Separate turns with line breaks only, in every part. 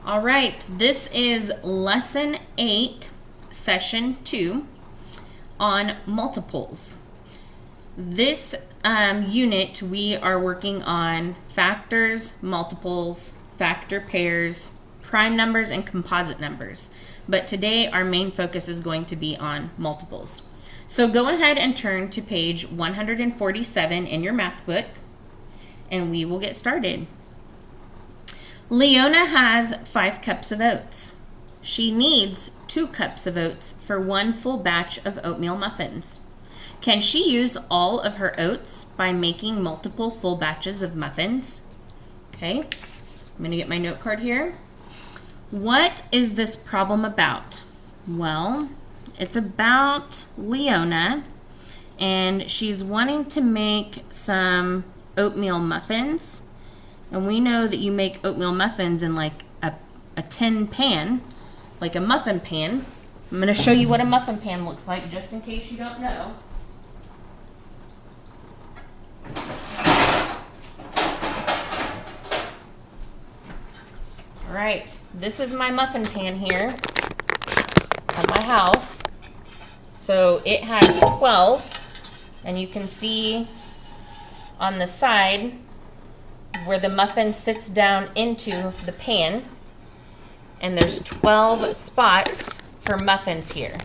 All right, this is lesson 8, session 2 on multiples. This unit we are working on factors, multiples, factor pairs, prime numbers, and composite numbers. But today our main focus is going to be on multiples. So go ahead and turn to page 147 in your math book, and we will get started. Leona has 5 cups of oats. She needs 2 cups of oats for 1 full batch of oatmeal muffins. Can she use all of her oats by making multiple full batches of muffins? Okay, I'm going to get my note card here. What is this problem about? Well, it's about Leona, and she's wanting to make some oatmeal muffins. And we know that you make oatmeal muffins in like a tin pan, like a muffin pan. I'm going to show you what a muffin pan looks like just in case you don't know. All right, this is my muffin pan here at my house. So it has 12, and you can see on the side where the muffin sits down into the pan, and there's 12 spots for muffins here.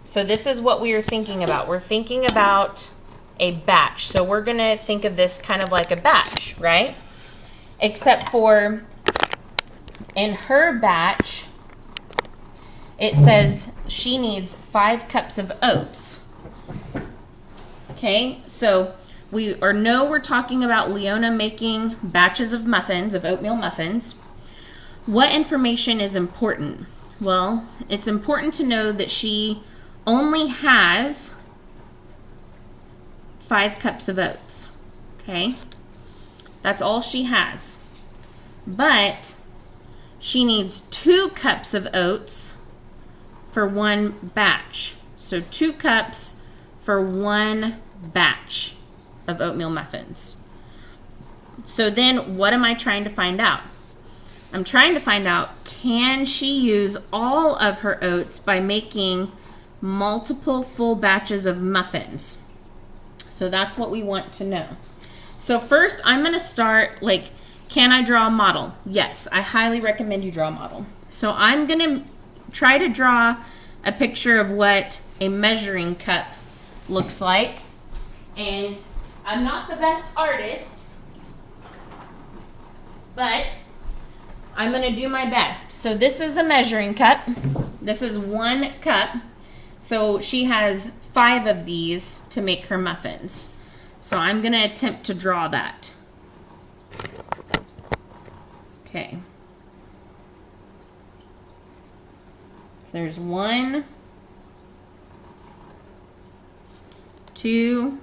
So this is what we are thinking about. We're thinking about a batch. So we're going to think of this kind of like a batch, right? Except for in her batch, it says she needs 5 cups of oats. Okay, so we're talking about Leona making batches of muffins, of oatmeal muffins. What information is important? Well, it's important to know that she only has 5 cups of oats. Okay? That's all she has. But she needs 2 cups of oats for 1 batch. So 2 cups for 1 batch of oatmeal muffins. So then what am I trying to find out? I'm trying to find out, can she use all of her oats by making multiple full batches of muffins? So that's what we want to know. So first I'm going to start, can I draw a model? Yes, I highly recommend you draw a model. So I'm going to try to draw a picture of what a measuring cup looks like. And I'm not the best artist, but I'm going to do my best. So this is a measuring cup. This is 1 cup. So she has 5 of these to make her muffins. So I'm going to attempt to draw that. Okay. There's 1, 2,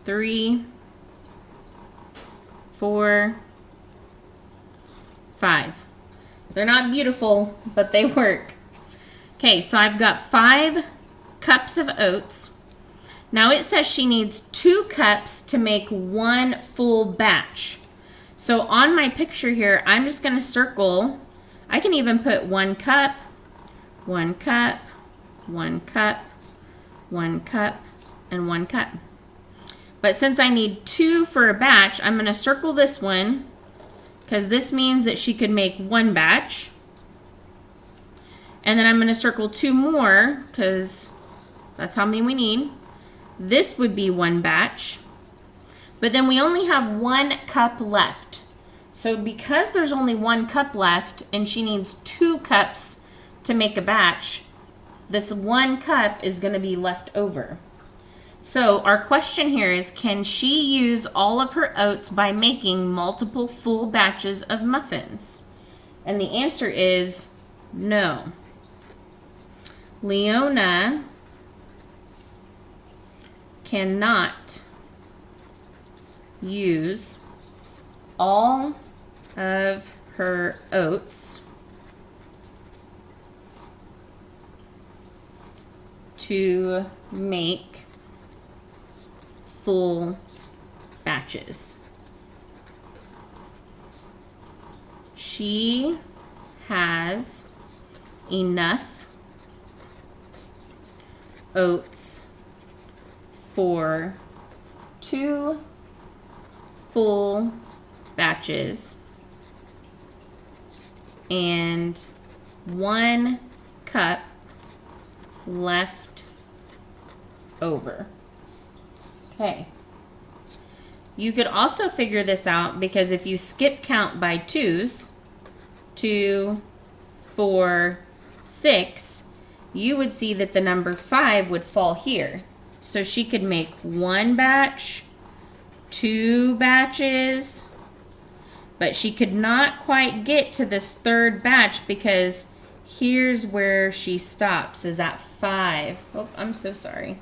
3, 4, 5. They're not beautiful, but they work. Okay, so I've got 5 cups of oats. Now it says she needs 2 cups to make 1 full batch. So on my picture here, I'm just going to circle. I can even put 1 cup, 1 cup, 1 cup, 1 cup, and 1 cup. But since I need 2 for a batch, I'm going to circle this one because this means that she could make 1 batch. And then I'm going to circle 2 more because that's how many we need. This would be 1 batch. But then we only have 1 cup left. So because there's only 1 cup left and she needs 2 cups to make a batch, this 1 cup is going to be left over. So our question here is, can she use all of her oats by making multiple full batches of muffins? And the answer is no. Leona cannot use all of her oats to make full batches. she has enough oats for 2 full batches and 1 cup left over. Okay. You could also figure this out because if you skip count by 2s, 2, 4, 6, you would see that the number 5 would fall here. So she could make 1 batch, 2 batches, but she could not quite get to this 3rd batch because here's where she stops, is at 5. Oh, I'm so sorry.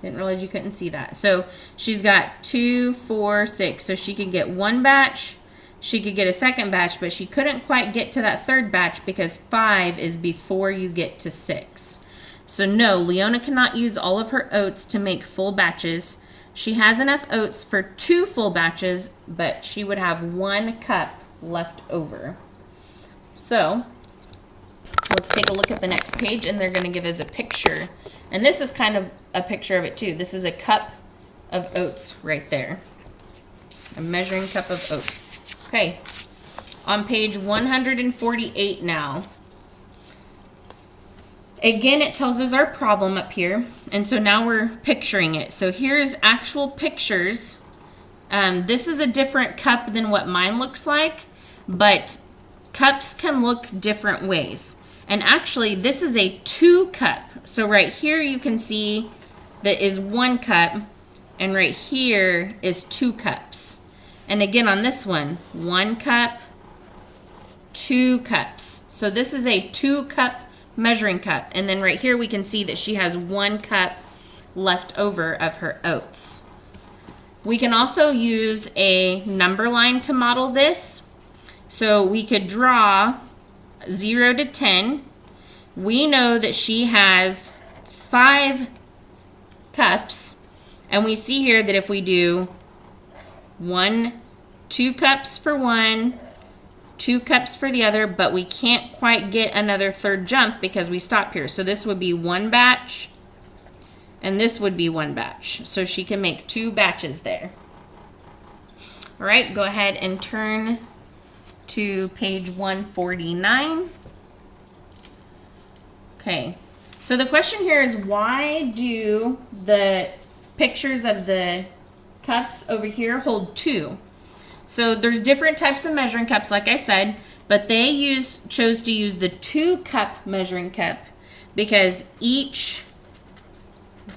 Didn't realize you couldn't see that. So she's got 2, 4, 6. So she could get 1 batch, she could get a 2nd batch, but she couldn't quite get to that 3rd batch because 5 is before you get to 6. So no, Leona cannot use all of her oats to make full batches. She has enough oats for 2 full batches, but she would have 1 cup left over. So let's take a look at the next page, and they're going to give us a picture. And this is kind of a picture of it too. This is a cup of oats right there. A measuring cup of oats. Okay, on page 148 now. Again, it tells us our problem up here, and so now we're picturing it. So here's actual pictures. This is a different cup than what mine looks like, but cups can look different ways. And actually, this is a 2 cup. So right here you can see that is 1 cup, and right here is 2 cups. And again on this one, 1 cup, 2 cups. So this is a 2 cup measuring cup. And then right here we can see that she has 1 cup left over of her oats. We can also use a number line to model this. So we could draw 0 to 10. We know that she has 5 cups, and we see here that if we do 2 cups for one, 2 cups for the other, but we can't quite get another 3rd jump because we stop here. So this would be 1 batch, and this would be 1 batch. So she can make 2 batches there. All right, go ahead and turn to page 149. Okay, so the question here is, why do the pictures of the cups over here hold 2? So there's different types of measuring cups, like I said, but they chose to use the 2 cup measuring cup because each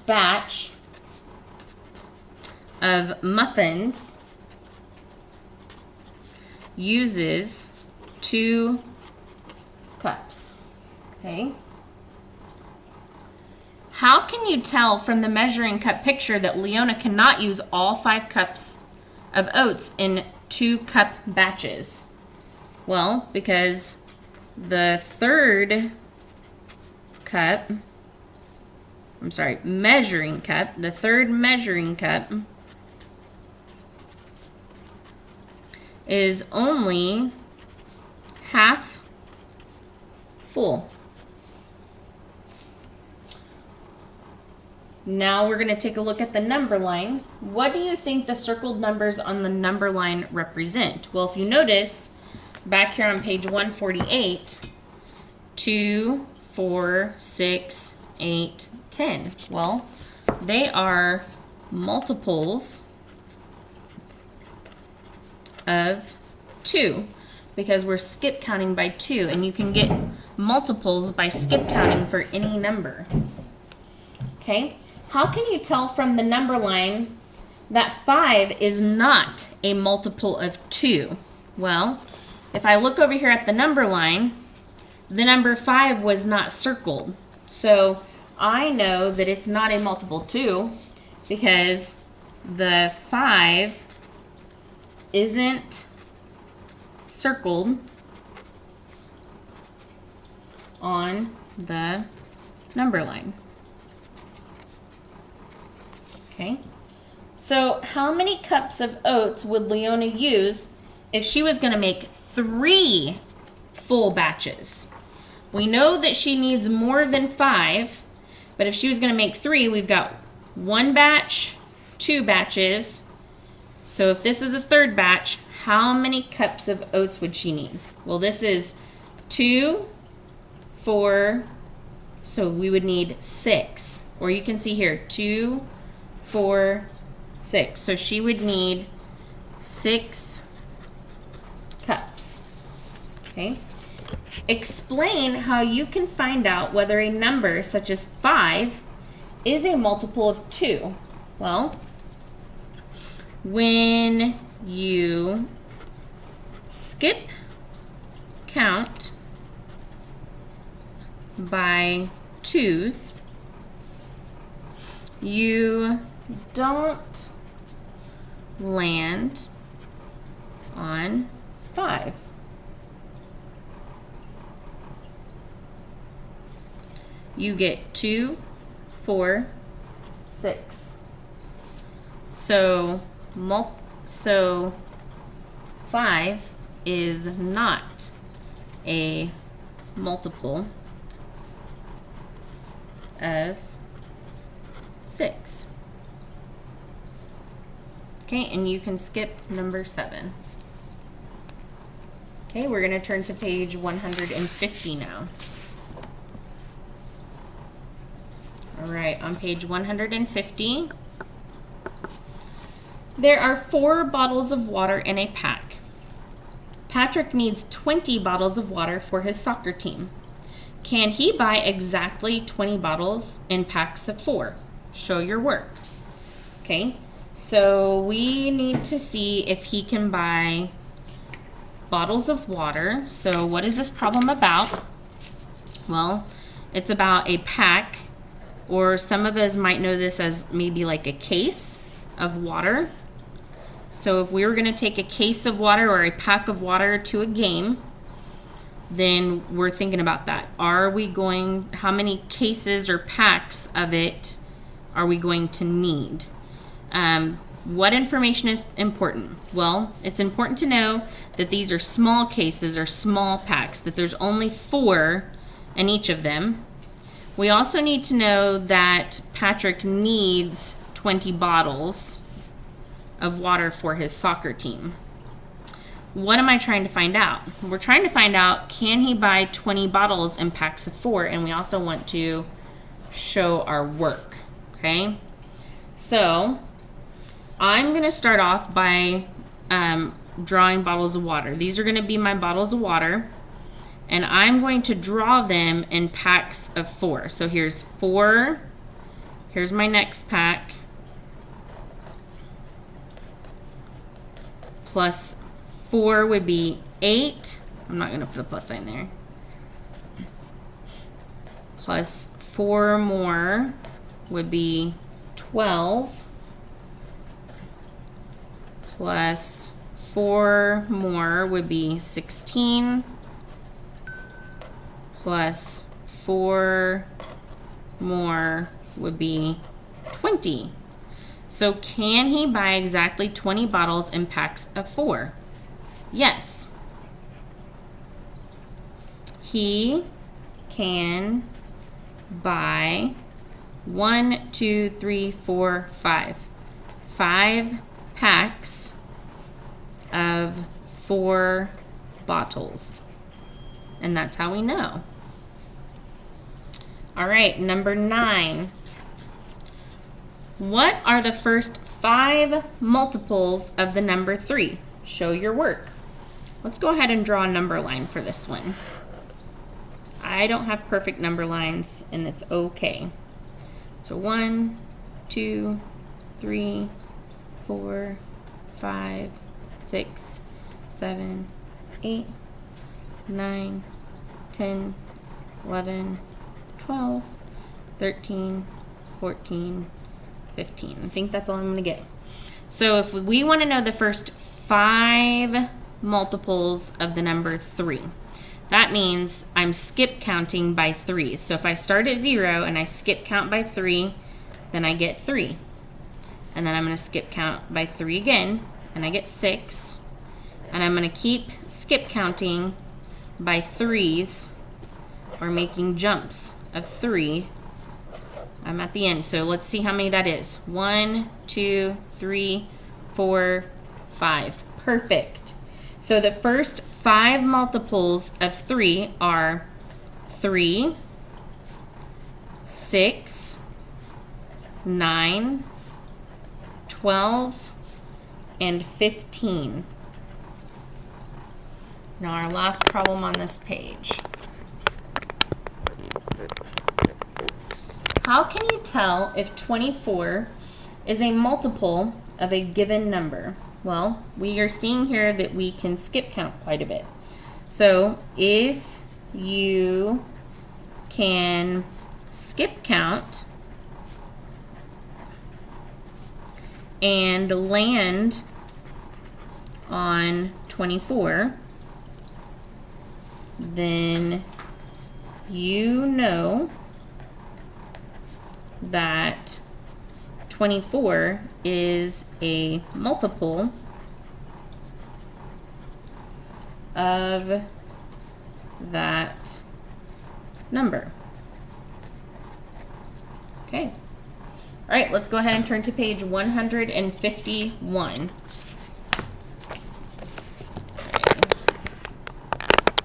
batch of muffins uses 2 cups. Okay. How can you tell from the measuring cup picture that Leona cannot use all 5 cups of oats in 2 cup batches? Well, because the 3rd cup, measuring cup, the 3rd measuring cup is only half full. Now we're going to take a look at the number line. What do you think the circled numbers on the number line represent? Well, if you notice, back here on page 148, 2, 4, 6, 8, 10. Well, they are multiples of 2 because we're skip counting by 2, and you can get multiples by skip counting for any number. Okay? How can you tell from the number line that 5 is not a multiple of 2? Well, if I look over here at the number line, the number 5 was not circled. So I know that it's not a multiple 2 because the 5 isn't circled on the number line. Okay, so how many cups of oats would Leona use if she was going to make 3 full batches. We know that she needs more than 5, but if she was going to make 3, we've got 1 batch, 2 batches. So if this is a 3rd batch, how many cups of oats would she need? Well, this is 2, 4, so we would need 6. Or you can see here, 2, 4, 6. So she would need 6 cups. Okay. Explain how you can find out whether a number such as 5 is a multiple of 2. Well, when you skip count by 2s, you don't land on 5. You get 2, 4, 6. So 5 is not a multiple of 6. Okay, and you can skip number 7. Okay, we're going to turn to page 150 now. All right, on page 150, there are 4 bottles of water in a pack. Patrick needs 20 bottles of water for his soccer team. Can he buy exactly 20 bottles in packs of 4? Show your work. Okay, so we need to see if he can buy bottles of water. So what is this problem about? Well, it's about a pack, or some of us might know this as maybe like a case of water. So if we were going to take a case of water or a pack of water to a game, then we're thinking about that. How many cases or packs of it are we going to need? What information is important? Well, it's important to know that these are small cases or small packs, that there's only 4 in each of them. We also need to know that Patrick needs 20 bottles of water for his soccer team. What am I trying to find out? We're trying to find out, can he buy 20 bottles in packs of 4? And we also want to show our work, okay? So I'm going to start off by drawing bottles of water. These are going to be my bottles of water, and I'm going to draw them in packs of 4. So here's 4. Here's my next pack. Plus 4 would be 8. I'm not going to put a plus sign there. Plus 4 more would be 12. Plus 4 more would be 16. Plus 4 more would be 20. So can he buy exactly 20 bottles in packs of 4? Yes. He can buy 1, 2, 3, 4, 5. 5 packs of 4 bottles. And that's how we know. All right, number 9. What are the first 5 multiples of the number 3? Show your work. Let's go ahead and draw a number line for this one. I don't have perfect number lines, and it's okay. So 1, 2, 3, 4, 5, 6, 7, 8, 9, 10, 11, 12, 13, 14, 15. I think that's all I'm going to get. So if we want to know the first 5 multiples of the number 3, that means I'm skip counting by 3. So if I start at 0 and I skip count by 3, then I get 3. And then I'm going to skip count by 3 again, and I get 6. And I'm going to keep skip counting by threes, or making jumps of 3. I'm at the end, so let's see how many that is. 1, 2, 3, 4, 5. Perfect. So the first 5 multiples of 3 are 3, 6, 9, 12, and 15. Now our last problem on this page. How can you tell if 24 is a multiple of a given number? Well, we are seeing here that we can skip count quite a bit. So if you can skip count and land on 24, then you know that 24 is a multiple of that number. Okay. All right, let's go ahead and turn to page 151.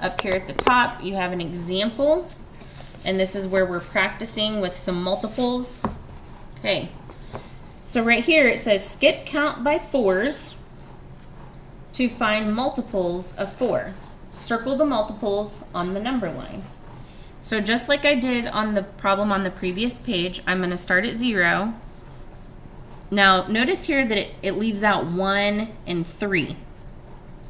Up here at the top, you have an example, and this is where we're practicing with some multiples. Okay, so right here it says skip count by 4s to find multiples of 4. Circle the multiples on the number line. So just like I did on the problem on the previous page, I'm going to start at 0. Now notice here that it leaves out 1 and 3.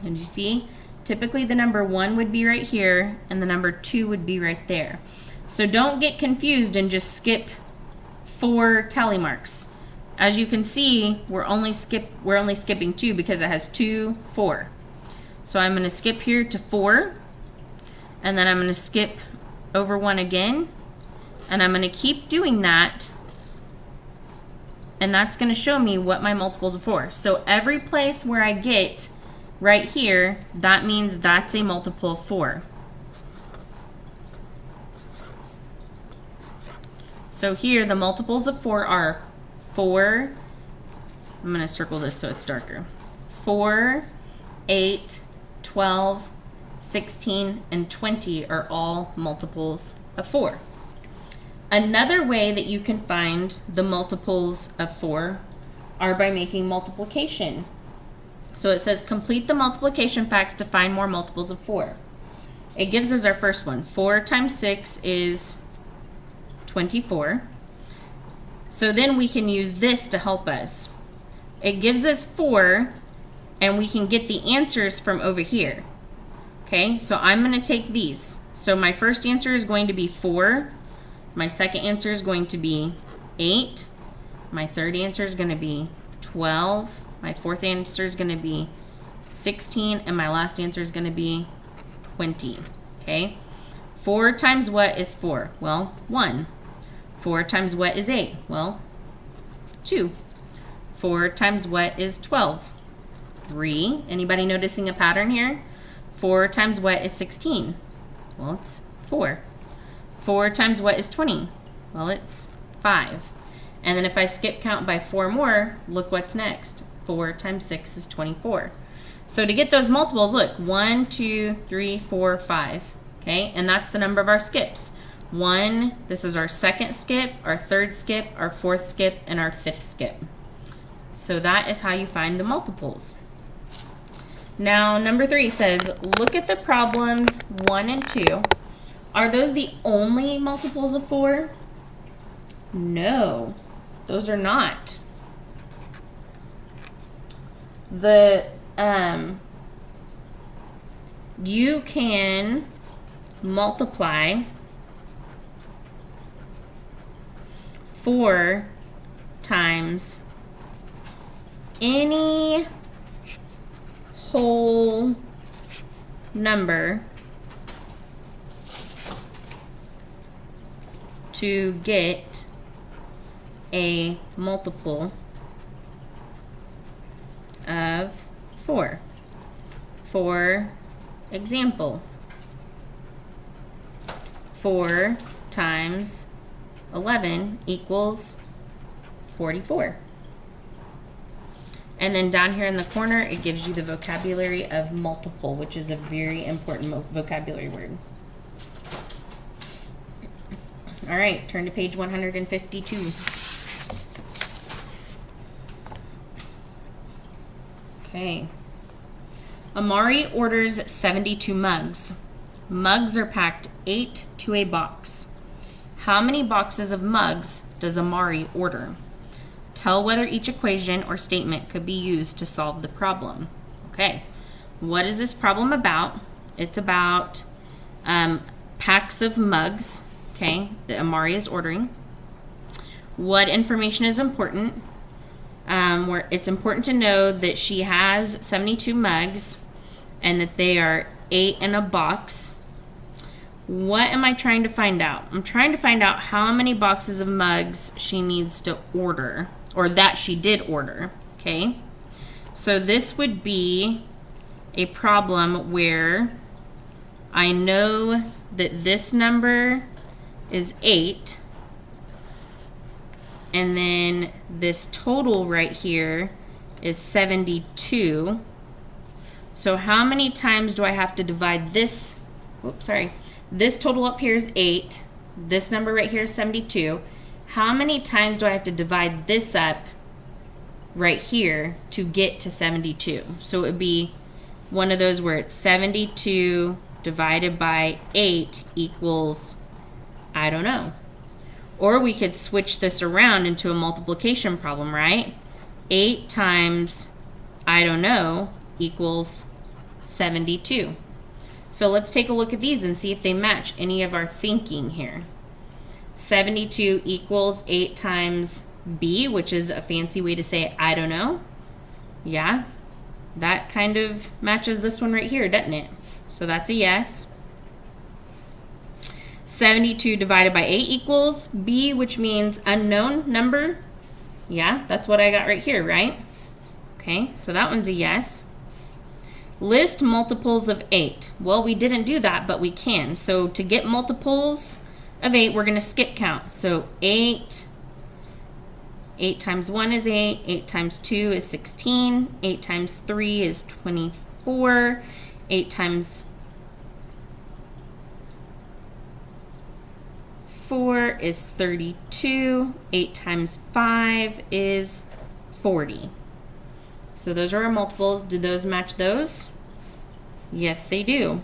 And you see? Typically the number 1 would be right here and the number 2 would be right there. So don't get confused and just skip 4 tally marks. As you can see, we're only skipping 2 because it has 2, 4. So I'm going to skip here to 4, and then I'm going to skip over 1 again, and I'm going to keep doing that, and that's going to show me what my multiples are for. So every place where I get right here, that means that's a multiple of 4. So here, the multiples of 4 are 4, I'm going to circle this so it's darker, 4, 8, 12, 16, and 20 are all multiples of 4. Another way that you can find the multiples of 4 are by making multiplication. So it says complete the multiplication facts to find more multiples of 4. It gives us our first one. 4 times 6 is 24. So then we can use this to help us. It gives us 4, and we can get the answers from over here. Okay, so I'm going to take these. So my first answer is going to be 4. My second answer is going to be 8. My third answer is going to be 12. My fourth answer is going to be 16. And my last answer is going to be 20. Okay, 4 times what is 4? Well, 1. 4 times what is 8? Well, 2. 4 times what is 12? 3. Anybody noticing a pattern here? 4 times what is 16? Well, it's 4. 4 times what is 20? Well, it's 5. And then if I skip count by 4 more, look what's next. 4 times 6 is 24. So to get those multiples, look, 1, 2, 3, 4, 5. Okay, and that's the number of our skips. 1, this is our second skip, our third skip, our fourth skip, and our fifth skip. So that is how you find the multiples. Now, number 3 says, look at the problems 1 and 2. Are those the only multiples of 4? No, those are not. You can multiply 4 times any whole number to get a multiple of 4. For example, 4 times 11 equals 44. And then down here in the corner, it gives you the vocabulary of multiple, which is a very important vocabulary word. All right, turn to page 152. Okay. Amari orders 72 mugs. Mugs are packed 8 to a box. How many boxes of mugs does Amari order? Tell whether each equation or statement could be used to solve the problem. Okay, what is this problem about? It's about packs of mugs, okay, that Amari is ordering. What information is important? Where it's important to know that she has 72 mugs and that they are 8 in a box. What am I trying to find out? I'm trying to find out how many boxes of mugs she needs to order, or that she did order, okay? So this would be a problem where I know that this number is 8, and then this total right here is 72. So how many times do I have to divide this? Oops, sorry. This total up here is 8. This number right here is 72. How many times do I have to divide this up right here to get to 72? So it would be one of those where it's 72 divided by 8 equals, I don't know. Or we could switch this around into a multiplication problem, right? 8 times, I don't know, equals 72. So let's take a look at these and see if they match any of our thinking here. 72 equals 8 times B, which is a fancy way to say I don't know. Yeah, that kind of matches this one right here, doesn't it? So that's a yes. 72 divided by 8 equals B, which means unknown number. Yeah, that's what I got right here, right? Okay, so that one's a yes. List multiples of 8. Well, we didn't do that, but we can. So to get multiples of 8, we're going to skip count. So 8 times 1 is 8, 8 times 2 is 16, 8 times 3 is 24, 8 times 4 is 32, 8 times 5 is 40. So those are our multiples. Do those match those? Yes, they do.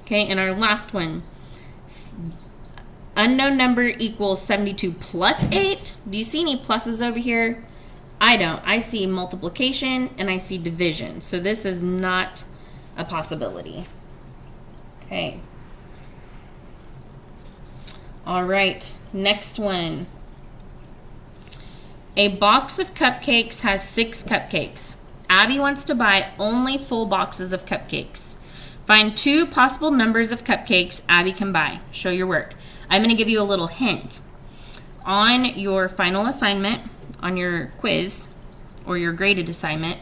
Okay, and our last one. Unknown number equals 72 plus 8. Do you see any pluses over here? I don't. I see multiplication and I see division. So this is not a possibility. Okay. All right, next one. A box of cupcakes has 6 cupcakes. Abby wants to buy only full boxes of cupcakes. Find 2 possible numbers of cupcakes Abby can buy. Show your work. I'm going to give you a little hint. On your final assignment, on your quiz, or your graded assignment,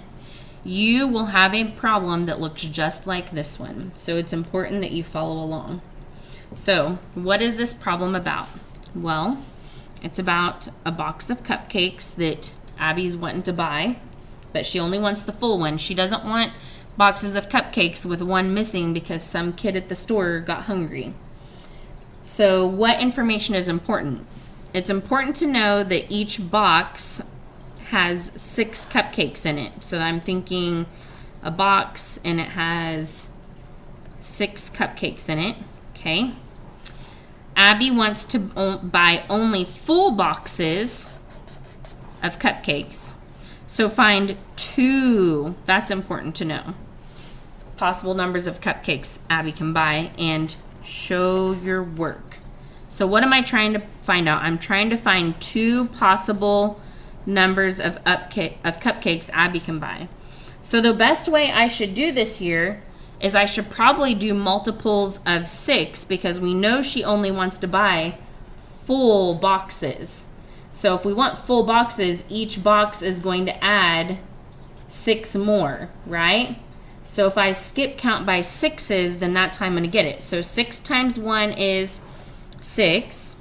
you will have a problem that looks just like this one. So it's important that you follow along. So what is this problem about? Well, it's about a box of cupcakes that Abby's wanting to buy, but she only wants the full one. She doesn't want boxes of cupcakes with one missing because some kid at the store got hungry. So what information is important? It's important to know that each box has 6 cupcakes in it. So I'm thinking a box and it has 6 cupcakes in it, okay? Abby wants to buy only full boxes of cupcakes. So find 2, that's important to know, possible numbers of cupcakes Abby can buy and show your work. So what am I trying to find out? I'm trying to find 2 possible numbers of cupcakes Abby can buy. So the best way I should do this here is I should probably do multiples of 6 because we know she only wants to buy full boxes. So if we want full boxes, each box is going to add 6 more, right? So if I skip count by 6s, then that's how I'm going to get it. So 6 times 1 is 6.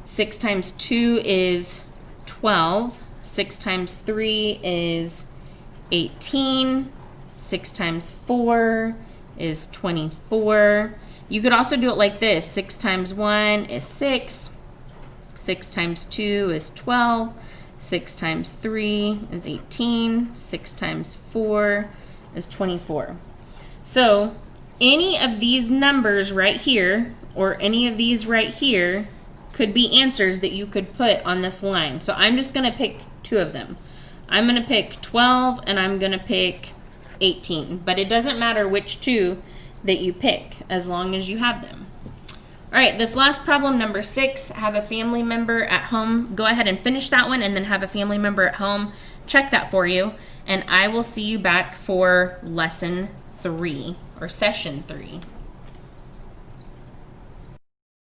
6 times 2 is 12. 6 times 3 is 18. 6 times 4 is 24. You could also do it like this. 6 times 1 is 6. 6 times 2 is 12. 6 times 3 is 18. 6 times 4 is 24. So any of these numbers right here or any of these right here could be answers that you could put on this line. So I'm just going to pick 2 of them. I'm going to pick 12 and I'm going to pick 18. But it doesn't matter which 2 that you pick as long as you have them. All right, this last problem, number 6, have a family member at home. Go ahead and finish that one and then have a family member at home check that for you. And I will see you back for lesson 3 or session 3.